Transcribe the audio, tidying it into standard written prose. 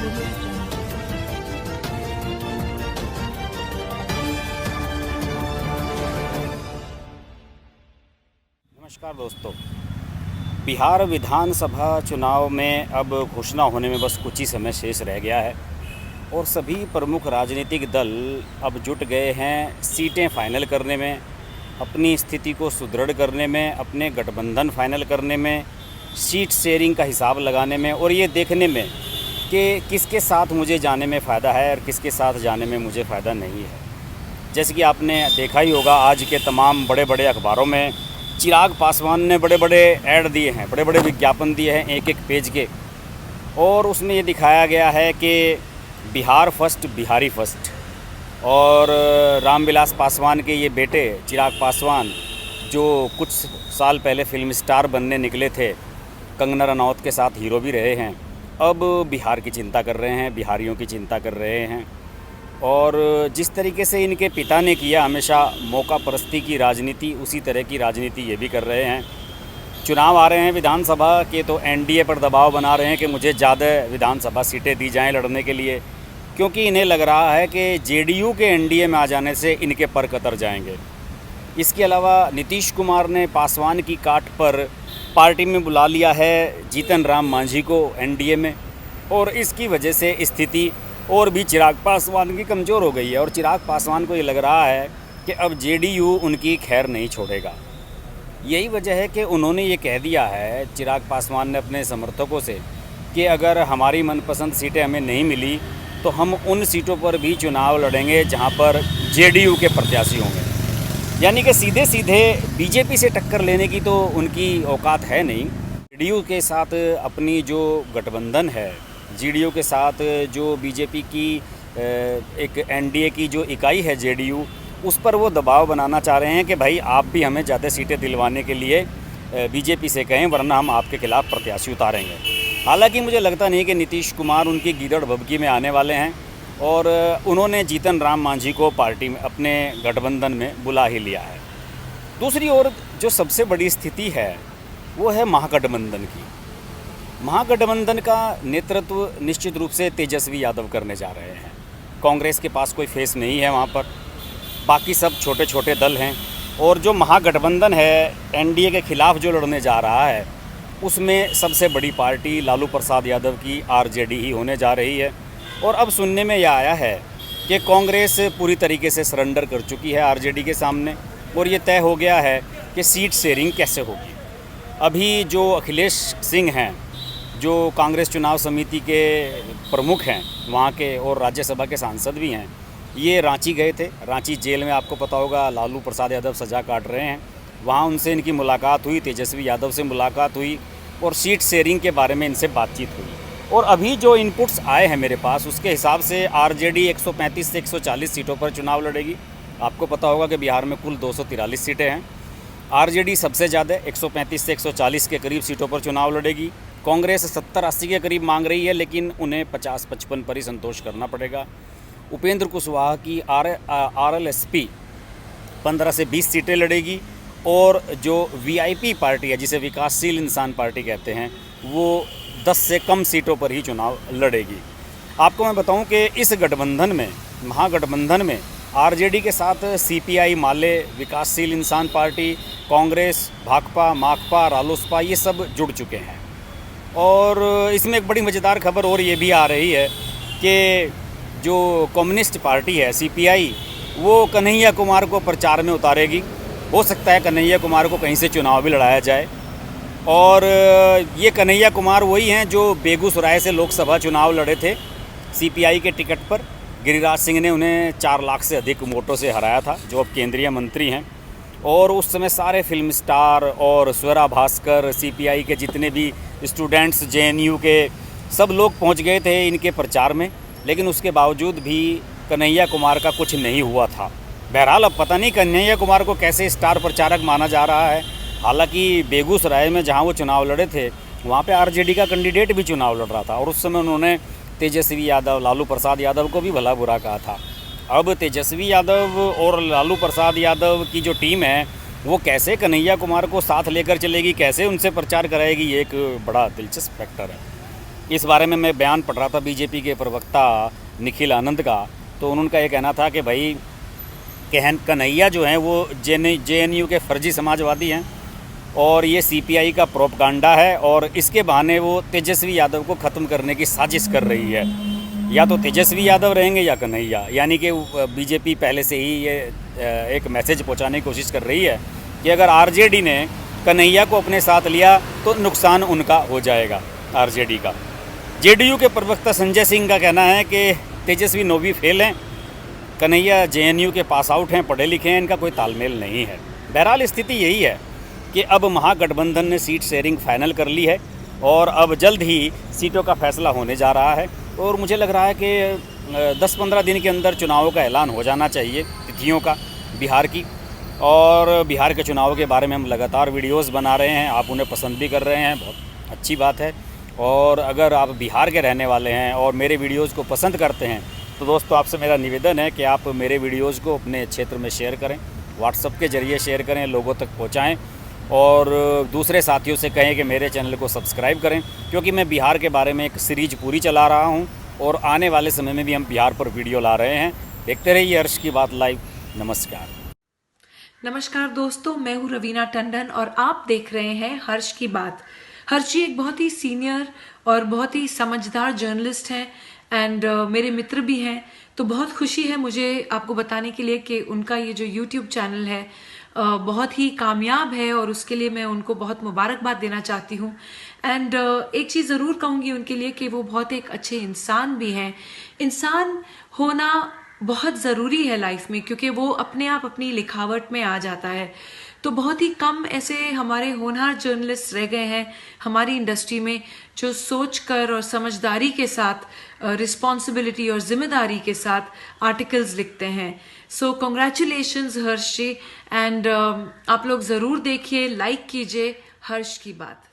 नमस्कार दोस्तों, बिहार विधानसभा चुनाव में अब घोषणा होने में बस कुछ ही समय शेष रह गया है और सभी प्रमुख राजनीतिक दल अब जुट गए हैं सीटें फाइनल करने में, अपनी स्थिति को सुदृढ़ करने में, अपने गठबंधन फाइनल करने में, सीट शेयरिंग का हिसाब लगाने में और ये देखने में कि किसके साथ मुझे जाने में फ़ायदा है और किसके साथ जाने में मुझे फ़ायदा नहीं है। जैसे कि आपने देखा ही होगा, आज के तमाम बड़े बड़े अखबारों में चिराग पासवान ने बड़े बड़े ऐड दिए हैं, बड़े बड़े विज्ञापन दिए हैं एक एक पेज के, और उसमें ये दिखाया गया है कि बिहार फर्स्ट बिहारी फर्स्ट। और रामविलास पासवान के ये बेटे चिराग पासवान जो कुछ साल पहले फिल्म स्टार बनने निकले थे, कंगना रनौत के साथ हीरो भी रहे हैं, अब बिहार की चिंता कर रहे हैं, बिहारियों की चिंता कर रहे हैं। और जिस तरीके से इनके पिता ने किया हमेशा मौका परस्ती की राजनीति, उसी तरह की राजनीति ये भी कर रहे हैं। चुनाव आ रहे हैं विधानसभा के तो एनडीए पर दबाव बना रहे हैं कि मुझे ज़्यादा विधानसभा सीटें दी जाएं लड़ने के लिए, क्योंकि इन्हें लग रहा है कि जेडीयू के एनडीए में आ जाने से इनके पर कतर जाएंगे। इसके अलावा नीतीश कुमार ने पासवान की काट पर पार्टी में बुला लिया है जीतन राम मांझी को एनडीए में, और इसकी वजह से स्थिति और भी चिराग पासवान की कमज़ोर हो गई है। और चिराग पासवान को ये लग रहा है कि अब जेडीयू उनकी खैर नहीं छोड़ेगा। यही वजह है कि उन्होंने ये कह दिया है, चिराग पासवान ने अपने समर्थकों से, कि अगर हमारी मनपसंद सीटें हमें नहीं मिली तो हम उन सीटों पर भी चुनाव लड़ेंगे जहां पर जेडीयू के प्रत्याशी होंगे। यानी कि सीधे सीधे बीजेपी से टक्कर लेने की तो उनकी औकात है नहीं। जेडीयू के साथ अपनी जो गठबंधन है, जेडीयू के साथ जो बीजेपी की एक एनडीए की जो इकाई है जेडीयू, उस पर वो दबाव बनाना चाह रहे हैं कि भाई आप भी हमें ज़्यादा सीटें दिलवाने के लिए बीजेपी से कहें, वरना हम आपके खिलाफ प्रत्याशी उतारेंगे। हालांकि मुझे लगता नहीं कि नीतीश कुमार उनकी गीदड़ भभकी में आने वाले हैं, और उन्होंने जीतन राम मांझी को पार्टी में अपने गठबंधन में बुला ही लिया है। दूसरी ओर जो सबसे बड़ी स्थिति है वो है महागठबंधन की। महागठबंधन का नेतृत्व निश्चित रूप से तेजस्वी यादव करने जा रहे हैं। कांग्रेस के पास कोई फेस नहीं है वहाँ पर, बाकी सब छोटे छोटे दल हैं। और जो महागठबंधन है एनडीए के खिलाफ जो लड़ने जा रहा है, उसमें सबसे बड़ी पार्टी लालू प्रसाद यादव की आरजेडी ही होने जा रही है। और अब सुनने में यह आया है कि कांग्रेस पूरी तरीके से सरेंडर कर चुकी है आरजेडी के सामने, और ये तय हो गया है कि सीट शेयरिंग कैसे होगी। अभी जो अखिलेश सिंह हैं, जो कांग्रेस चुनाव समिति के प्रमुख हैं वहाँ के, और राज्यसभा के सांसद भी हैं, ये रांची गए थे। रांची जेल में आपको पता होगा लालू प्रसाद यादव सज़ा काट रहे हैं, वहाँ उनसे इनकी मुलाकात हुई, तेजस्वी यादव से मुलाकात हुई और सीट शेयरिंग के बारे में इनसे बातचीत हुई। और अभी जो इनपुट्स आए हैं मेरे पास, उसके हिसाब से आरजेडी 135 से 140 सीटों पर चुनाव लड़ेगी। आपको पता होगा कि बिहार में कुल 243 सीटें हैं। आरजेडी सबसे ज़्यादा 135 से 140 के करीब सीटों पर चुनाव लड़ेगी। कांग्रेस 70-80 के करीब मांग रही है, लेकिन उन्हें 50-55 पर ही संतोष करना पड़ेगा। उपेंद्र कुशवाहा की आरएलएसपी 15 से 20 सीटें लड़ेगी, और जो वीआईपी पार्टी है, जिसे विकासशील इंसान पार्टी कहते हैं, वो 10 से कम सीटों पर ही चुनाव लड़ेगी। आपको मैं बताऊं कि इस गठबंधन में, महागठबंधन में आरजेडी के साथ सीपीआई, माले, विकासशील इंसान पार्टी, कांग्रेस, भाकपा, माकपा, रालोसपा, ये सब जुड़ चुके हैं। और इसमें एक बड़ी मज़ेदार खबर और ये भी आ रही है कि जो कम्युनिस्ट पार्टी है सीपीआई, वो कन्हैया कुमार को प्रचार में उतारेगी। हो सकता है कन्हैया कुमार को कहीं से चुनाव भी लड़ाया जाए। और ये कन्हैया कुमार वही हैं जो बेगूसराय से लोकसभा चुनाव लड़े थे सीपीआई के टिकट पर। गिरिराज सिंह ने उन्हें 4 लाख से अधिक वोटों से हराया था, जो अब केंद्रीय मंत्री हैं। और उस समय सारे फिल्म स्टार और स्वरा भास्कर, सीपीआई के जितने भी स्टूडेंट्स, जेएनयू के, सब लोग पहुंच गए थे इनके प्रचार में, लेकिन उसके बावजूद भी कन्हैया कुमार का कुछ नहीं हुआ था। बहरहाल अब पता नहीं कन्हैया कुमार को कैसे स्टार प्रचारक माना जा रहा है। हालांकि बेगूसराय में जहां वो चुनाव लड़े थे, वहां पे आरजेडी का कैंडिडेट भी चुनाव लड़ रहा था, और उस समय उन्होंने तेजस्वी यादव, लालू प्रसाद यादव को भी भला बुरा कहा था। अब तेजस्वी यादव और लालू प्रसाद यादव की जो टीम है, वो कैसे कन्हैया कुमार को साथ लेकर चलेगी, कैसे उनसे प्रचार कराएगी, ये एक बड़ा दिलचस्प फैक्टर है। इस बारे में मैं बयान पढ़ रहा था बीजेपी के प्रवक्ता निखिल आनंद का, तो उनका ये कहना था कि भाई कन्हैया जो हैं वो JNU के फर्जी समाजवादी हैं और ये CPI का प्रोपगंडा है और इसके बहाने वो तेजस्वी यादव को ख़त्म करने की साजिश कर रही है। या तो तेजस्वी यादव रहेंगे या कन्हैया, यानी कि बीजेपी पहले से ही ये एक मैसेज पहुंचाने की कोशिश कर रही है कि अगर RJD ने कन्हैया को अपने साथ लिया तो नुकसान उनका हो जाएगा RJD का। JDU के प्रवक्ता संजय सिंह का कहना है कि तेजस्वी 9वीं फेल हैं, कन्हैया JNU के पास आउट हैं, पढ़े लिखे हैं, इनका कोई तालमेल नहीं है। बहरहाल स्थिति यही है कि अब महागठबंधन ने सीट शेयरिंग फाइनल कर ली है और अब जल्द ही सीटों का फैसला होने जा रहा है और मुझे लग रहा है कि 10-15 दिन के अंदर चुनावों का ऐलान हो जाना चाहिए, तिथियों का बिहार की। और बिहार के चुनाव के बारे में हम लगातार वीडियोस बना रहे हैं, आप उन्हें पसंद भी कर रहे हैं, बहुत अच्छी बात है। और अगर आप बिहार के रहने वाले हैं और मेरे वीडियोज़ को पसंद करते हैं तो दोस्तों आपसे मेरा निवेदन है कि आप मेरे वीडियोज़ को अपने क्षेत्र में शेयर करें, व्हाट्सएप के ज़रिए शेयर करें, लोगों तक पहुँचाएँ और दूसरे साथियों से कहें कि मेरे चैनल को सब्सक्राइब करें, क्योंकि मैं बिहार के बारे में एक सीरीज पूरी चला रहा हूं और आने वाले समय में भी हम बिहार पर वीडियो ला रहे हैं। देखते रहिए हर्ष की बात लाइव। नमस्कार। नमस्कार दोस्तों, मैं हूं रवीना टंडन और आप देख रहे हैं हर्ष की बात। हर्ष जी एक बहुत ही सीनियर और बहुत ही समझदार जर्नलिस्ट हैं एंड मेरे मित्र भी हैं, तो बहुत खुशी है मुझे आपको बताने के लिए कि उनका ये जो YouTube चैनल है बहुत ही कामयाब है और उसके लिए मैं उनको बहुत मुबारकबाद देना चाहती हूँ। एंड एक चीज़ ज़रूर कहूँगी उनके लिए कि वो बहुत एक अच्छे इंसान भी हैं। इंसान होना बहुत ज़रूरी है लाइफ में, क्योंकि वो अपने आप अपनी लिखावट में आ जाता है। तो बहुत ही कम ऐसे हमारे होनहार जर्नलिस्ट रह गए हैं हमारी इंडस्ट्री में जो सोचकर और समझदारी के साथ, रिस्पॉन्सिबिलिटी और जिम्मेदारी के साथ आर्टिकल्स लिखते हैं। सो कॉन्ग्रेचुलेशंस हर्ष जी, एंड आप लोग ज़रूर देखिए, लाइक कीजिए हर्ष की बात।